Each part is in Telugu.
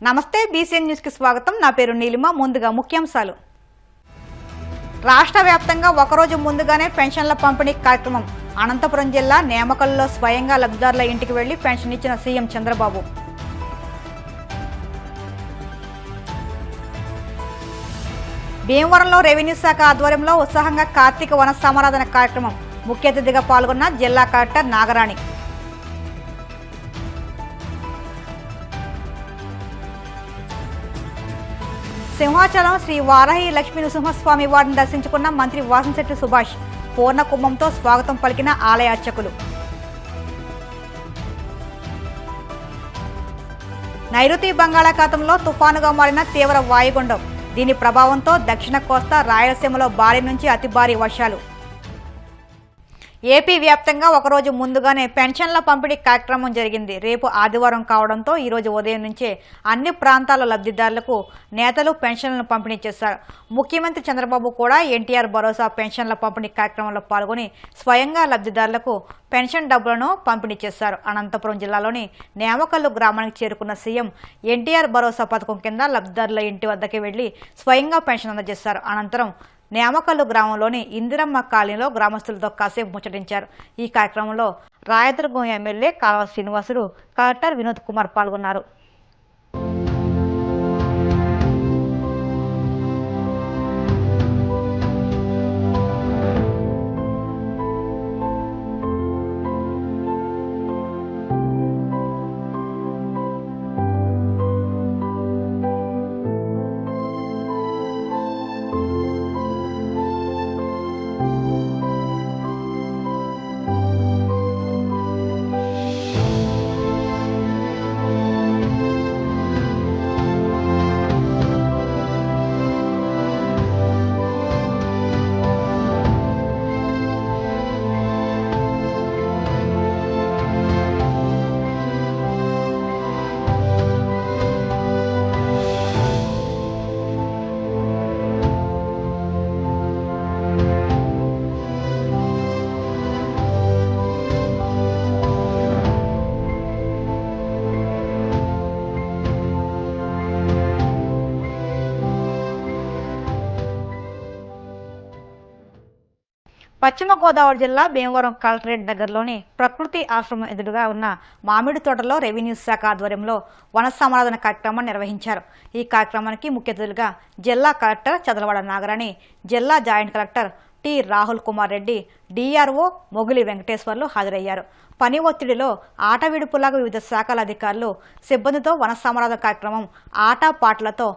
నమస్తే బీసీఎన్ న్యూస్ కి స్వాగతం. నా పేరు నీలిమ. ముందుగా ముఖ్యాంశాలు. రాష్ట్ర వ్యాప్తంగా ఒకరోజు ముందుగానే పెన్షన్ల పంపిణీ కార్యక్రమం. అనంతపురం జిల్లా నేమకల్లో స్వయంగా లబ్ధిదారుల ఇంటికి వెళ్లి పెన్షన్ ఇచ్చిన సీఎం చంద్రబాబు. భీమవరంలో రెవెన్యూ శాఖ ఆధ్వర్యంలో ఉత్సాహంగా కార్తీక వన సమారాధన కార్యక్రమం. ముఖ్య అతిథిగా పాల్గొన్న జిల్లా కలెక్టర్ నాగరాణి. సింహాచలం శ్రీ వారాహి లక్ష్మీ నృసింహస్వామి వారిని దర్శించుకున్న మంత్రి వాసంశెట్టి సుభాష్. పూర్ణ కుంభంతో స్వాగతం పలికిన ఆలయ అర్చకులు. నైరుతి బంగాళాఖాతంలో తుఫానుగా మారిన తీవ్ర వాయుగుండం. దీని ప్రభావంతో దక్షిణ కోస్తా రాయలసీమలో భారీ నుంచి అతి భారీ వర్షాలు. ఏపీ వ్యాప్తంగా ఒకరోజు ముందుగానే పెన్షన్ల పంపిణీ కార్యక్రమం జరిగింది. రేపు ఆదివారం కావడంతో ఈరోజు ఉదయం నుంచే అన్ని ప్రాంతాల లబ్ధిదారులకు నేతలు పెన్షన్లను పంపిణీ చేశారు. ముఖ్యమంత్రి చంద్రబాబు కూడా ఎన్టీఆర్ భరోసా పెన్షన్ల పంపిణీ కార్యక్రమంలో పాల్గొని స్వయంగా లబ్ధిదారులకు పెన్షన్ డబ్బులను పంపిణీ చేశారు. అనంతపురం జిల్లాలోని నేమకల్లు గ్రామానికి చేరుకున్న సీఎం ఎన్టీఆర్ భరోసా పథకం కింద లబ్ధిదారుల ఇంటి వద్దకు వెళ్లి స్వయంగా పెన్షన్ అందజేశారు. అనంతరం నేమకల్లు గ్రామంలోని ఇందిరమ్మ కాలనీలో గ్రామస్తులతో కాసేపు ముచ్చటించారు. ఈ కార్యక్రమంలో రాయదుర్గం ఎమ్మెల్యే కాల్వ శ్రీనివాసులు, కలెక్టర్ వినోద్ కుమార్ పాల్గొన్నారు. పశ్చిమ గోదావరి జిల్లా భీమవరం కలెక్టరేట్ దగ్గరలోని ప్రకృతి ఆశ్రమం ఎదురుగా ఉన్న మామిడి తోటలో రెవెన్యూ శాఖ ఆధ్వర్యంలో వన సమారాధన కార్యక్రమాన్ని నిర్వహించారు. ఈ కార్యక్రమానికి ముఖ్య అతిథులుగా జిల్లా కలెక్టర్ చదలవాడ నాగరాణి, జిల్లా joint collector T Rahul Kumar Reddy, DRO Mogili Venkateswarlu హాజరయ్యారు. పని ఒత్తిడిలో ఆట విడుపులాగా వివిధ శాఖల అధికారులు సిబ్బందితో వన సమారాధన కార్యక్రమం ఆటపాటలతో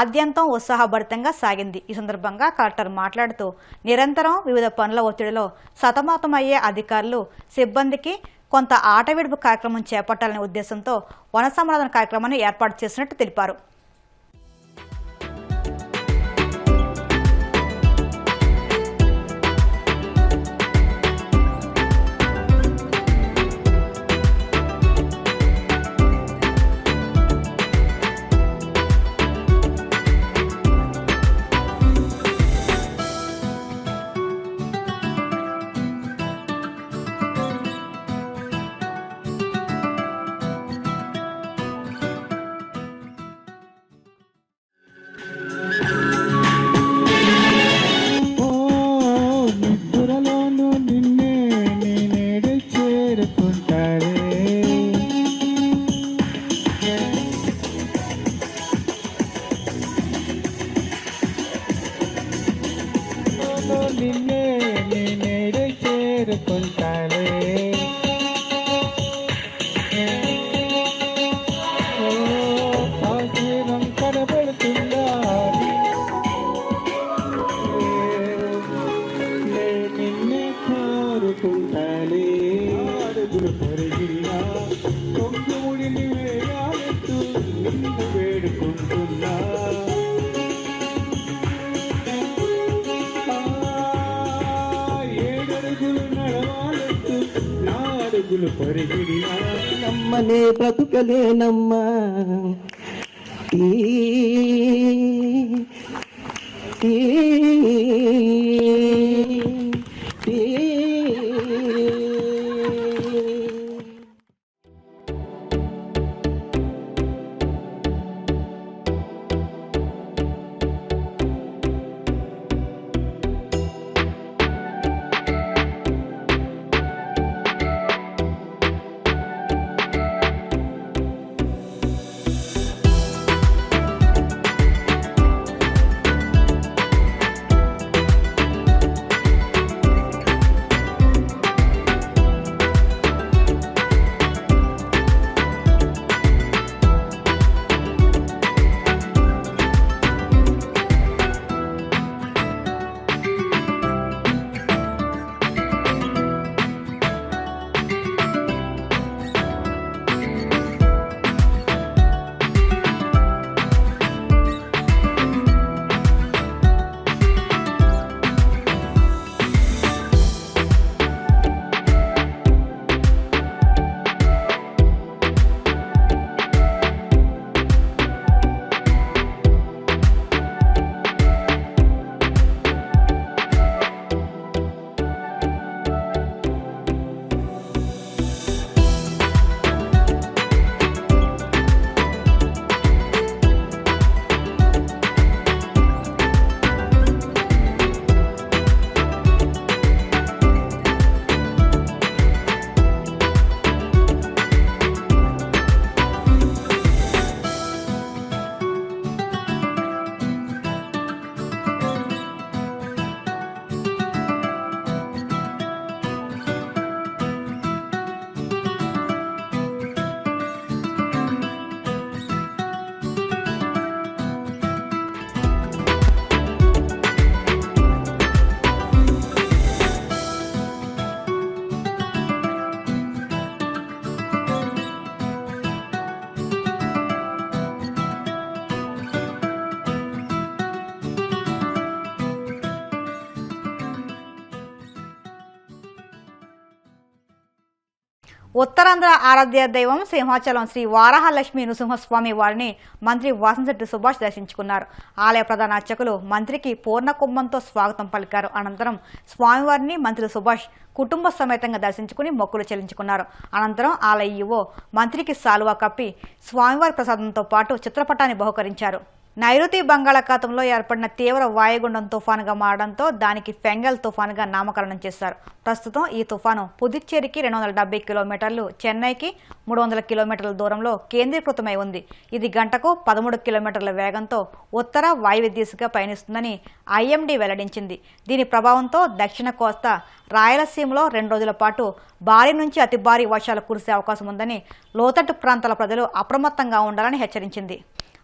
ఆద్యంతం ఉత్సాహభరితంగా సాగింది. ఈ సందర్భంగా కలెక్టర్ మాట్లాడుతూ నిరంతరం వివిధ పనుల ఒత్తిడిలో సతమతమయ్యే అధికారులు సిబ్బందికి కొంత ఆట విడుపు కార్యక్రమం చేపట్టాలనే ఉద్దేశంతో వన సమారాధన కార్యక్రమాన్ని ఏర్పాటు చేసినట్టు తెలిపారు. నమ్మనే బ్రతుకలేనమ్మా ఉత్తరాంధ్ర ఆరాధ్య దైవం సింహాచలం శ్రీ వారాహలక్ష్మి నృసింహస్వామి వారిని మంత్రి వాసంశెట్టి సుభాష్ దర్శించుకున్నారు. ఆలయ ప్రధాన అర్చకులు మంత్రికి పూర్ణ కుంభంతో స్వాగతం పలికారు. అనంతరం స్వామివారిని మంత్రి సుభాష్ కుటుంబ సమేతంగా దర్శించుకుని మొక్కులు చెల్లించుకున్నారు. అనంతరం ఆలయ ఈవో మంత్రికి శాలువా కప్పి స్వామివారి ప్రసాదంతో పాటు చిత్రపటాన్ని బహుకరించారు. నైరుతి బంగాళాఖాతంలో ఏర్పడిన తీవ్ర వాయుగుండం తుఫానుగా మారడంతో దానికి ఫెంగల్ తుఫానుగా నామకరణం చేశారు. ప్రస్తుతం ఈ తుఫాను పుదుచ్చేరికి 270 కిలోమీటర్లు, చెన్నైకి 300 కిలోమీటర్ల దూరంలో కేంద్రీకృతమై ఉంది. ఇది గంటకు 13 కిలోమీటర్ల వేగంతో ఉత్తర వాయువ్య దిశగా పయనిస్తుందని ఐఎండీ వెల్లడించింది. దీని ప్రభావంతో దక్షిణ కోస్తా, రాయలసీమలో 2 రోజుల పాటు భారీ నుంచి అతి భారీ వర్షాలు కురిసే అవకాశం ఉందని లోతట్టు ప్రాంతాల ప్రజలు అప్రమత్తంగా ఉండాలని హెచ్చరించింది.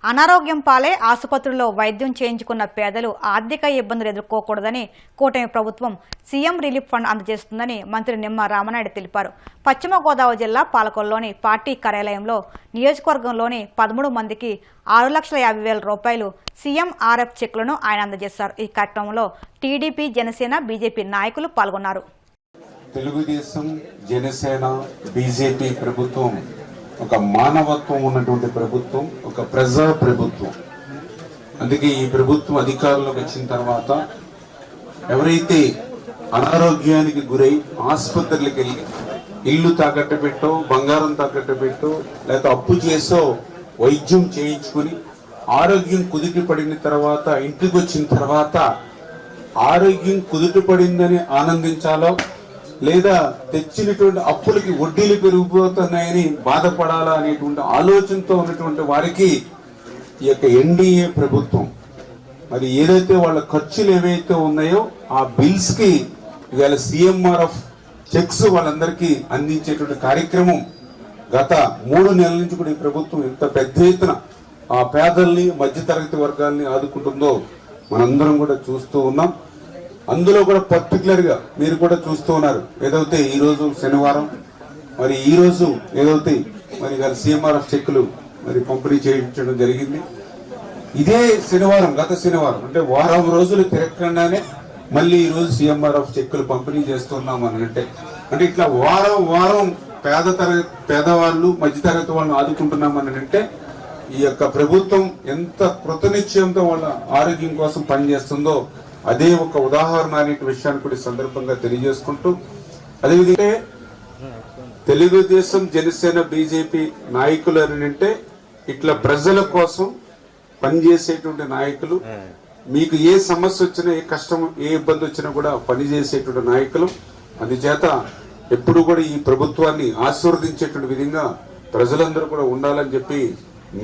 అనారోగ్యం పాలే ఆసుపత్రుల్లో వైద్యం చేయించుకున్న పేదలు ఆర్థిక ఇబ్బందులు ఎదుర్కోకూడదని కూటమి ప్రభుత్వం సీఎం రిలీఫ్ ఫండ్ అందజేస్తుందని మంత్రి నిమ్మ రామనాయుడు తెలిపారు. పశ్చిమ గోదావరి జిల్లా పాలకొల్లులోని పార్టీ కార్యాలయంలో నియోజకవర్గంలోని 13 మందికి 6,50,000 రూపాయలు సీఎంఆర్ఎఫ్ చెక్కులను ఆయన అందజేశారు. ఈ కార్యక్రమంలో టీడీపీ, జనసేన, బీజేపీ నాయకులు పాల్గొన్నారు. తెలుగుదేశం, జనసేన, బీజేపీ ప్రభుత్వం ఒక మానవత్వం ఉన్నటువంటి ప్రభుత్వం, ఒక ప్రజా ప్రభుత్వం. అందుకే ఈ ప్రభుత్వం అధికారంలోకి వచ్చిన తర్వాత ఎవరైతే అనారోగ్యానికి గురై ఆసుపత్రులకు వెళ్ళి ఇల్లు తాకట్టు పెట్టో, బంగారం తాకట్టు పెట్టో, లేకపోతే అప్పు చేసో వైద్యం చేయించుకుని ఆరోగ్యం కుదుటి పడిన తర్వాత ఇంటికి వచ్చిన తర్వాత ఆరోగ్యం కుదుటి పడిందని ఆనందించాలో, లేదా తెచ్చినటువంటి అప్పులకి వడ్డీలు పెరిగిపోతున్నాయని బాధపడాలా అనేటువంటి ఆలోచనతో ఉన్నటువంటి వారికి ఈ యొక్క ఎన్డీఏ ప్రభుత్వం మరి ఏదైతే వాళ్ళ ఖర్చులు ఏవైతే ఉన్నాయో ఆ బిల్స్ కి ఇవాళ సీఎంఆర్ఎఫ్ చెక్స్ వాళ్ళందరికీ అందించేటువంటి కార్యక్రమం గత 3 నెలల నుంచి కూడా ఈ ప్రభుత్వం ఎంత పెద్ద ఎత్తున ఆ పేదల్ని, మధ్యతరగతి వర్గాల్ని ఆదుకుంటుందో మనందరం కూడా చూస్తూ ఉన్నాం. అందులో కూడా పర్టికులర్ గా మీరు కూడా చూస్తూ ఉన్నారు. ఏదైతే ఈ రోజు శనివారం, మరి ఈ రోజు ఏదైతే మరి సీఎంఆర్ఎఫ్ చెక్కులు మరి పంపిణీ చేయించడం జరిగింది. ఇదే శనివారం, గత శనివారం అంటే వారం రోజులు తిరగకుండానే మళ్ళీ ఈ రోజు సీఎంఆర్ఎఫ్ చెక్కులు పంపిణీ చేస్తున్నాం అని అంటే ఇట్లా వారం పేదవాళ్ళు, మధ్యతరగతి వాళ్ళని ఆదుకుంటున్నామని అంటే ఈ యొక్క ప్రభుత్వం ఎంత కృతనిశ్చయంతో వాళ్ళ ఆరోగ్యం కోసం పనిచేస్తుందో అదే ఒక ఉదాహరణ అనే విషయాన్ని కూడా సందర్భంగా తెలియజేసుకుంటూ, అదేవిధంగా తెలుగుదేశం, జనసేన, బీజేపీ నాయకులు అని అంటే ఇట్లా ప్రజల కోసం పనిచేసేటువంటి నాయకులు. మీకు ఏ సమస్య వచ్చినా, ఏ కష్టం, ఏ ఇబ్బంది వచ్చినా కూడా పనిచేసేటువంటి నాయకులు. అందుచేత ఎప్పుడు కూడా ఈ ప్రభుత్వాన్ని ఆశీర్వదించేటువంటి విధంగా ప్రజలందరూ కూడా ఉండాలని చెప్పి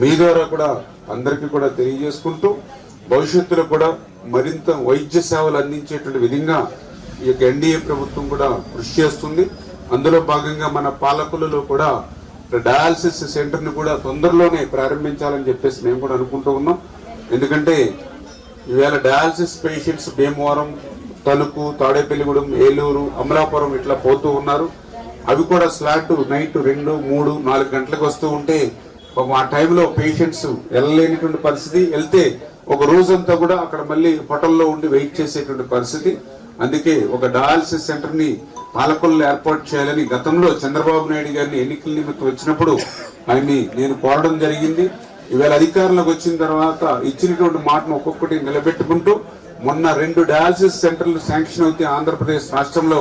మీ ద్వారా కూడా అందరికీ కూడా తెలియజేసుకుంటూ, భవిష్యత్తులో కూడా మరింత వైద్య సేవలు అందించేటువంటి విధంగా ఈ యొక్క ఎన్డీఏ ప్రభుత్వం కూడా కృషి చేస్తుంది. అందులో భాగంగా మన పాలకులలో కూడా డయాలసిస్ సెంటర్ ని కూడా తొందరలోనే ప్రారంభించాలని చెప్పేసి మేము కూడా అనుకుంటూ ఉన్నాం. ఎందుకంటే ఈవేళ డయాలసిస్ పేషెంట్స్ భీమవరం, తణుకు, తాడేపల్లిగూడెం, ఏలూరు, అమలాపురం ఇట్లా పోతూ ఉన్నారు. అవి కూడా స్లాట్ నైట్ 2, 3, 4 గంటలకు వస్తూ ఉంటే ఆ టైంలో పేషెంట్స్ వెళ్ళలేనిటువంటి పరిస్థితి, వెళ్తే ఒక రోజంతా కూడా అక్కడ మళ్ళీ హోటల్లో ఉండి వెయిట్ చేసేటువంటి పరిస్థితి. అందుకే ఒక డయాలసిస్ సెంటర్ ని పాలకొల్లు ఏర్పాటు చేయాలని గతంలో చంద్రబాబు నాయుడు గారిని ఎన్నికల నిమిత్తం వచ్చినప్పుడు ఆయన్ని నేను కోరడం జరిగింది. ఈవేళ అధికారంలోకి వచ్చిన తర్వాత ఇచ్చినటువంటి మాటను ఒక్కొక్కటి నిలబెట్టుకుంటూ మొన్న 2 డయాలసిస్ సెంటర్లు శాంక్షన్ అవుతే ఆంధ్రప్రదేశ్ రాష్ట్రంలో,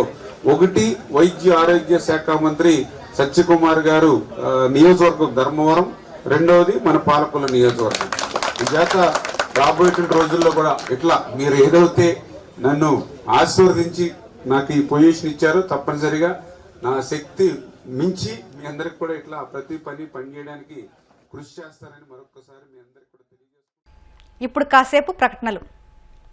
ఒకటి వైద్య ఆరోగ్య శాఖ మంత్రి సత్యకుమార్ గారు నియోజకవర్గం ధర్మవరం, రెండవది మన పాలకొల్లు నియోజకవర్గం. ఈ చేత రాబోయేటువంటి రోజుల్లో కూడా ఇట్లా మీరు ఏదైతే నన్ను ఆశీర్వదించి నాకు ఈ పొజిషన్ ఇచ్చారో తప్పనిసరిగా నా శక్తి మించి మీ అందరికి కూడా ఇట్లా ప్రతి పని చేయడానికి కృషి చేస్తారని మరొకసారి మీ అందరికి కూడా తెలియజేస్తాను. ఇప్పుడు కాసేపు ప్రకటనలు.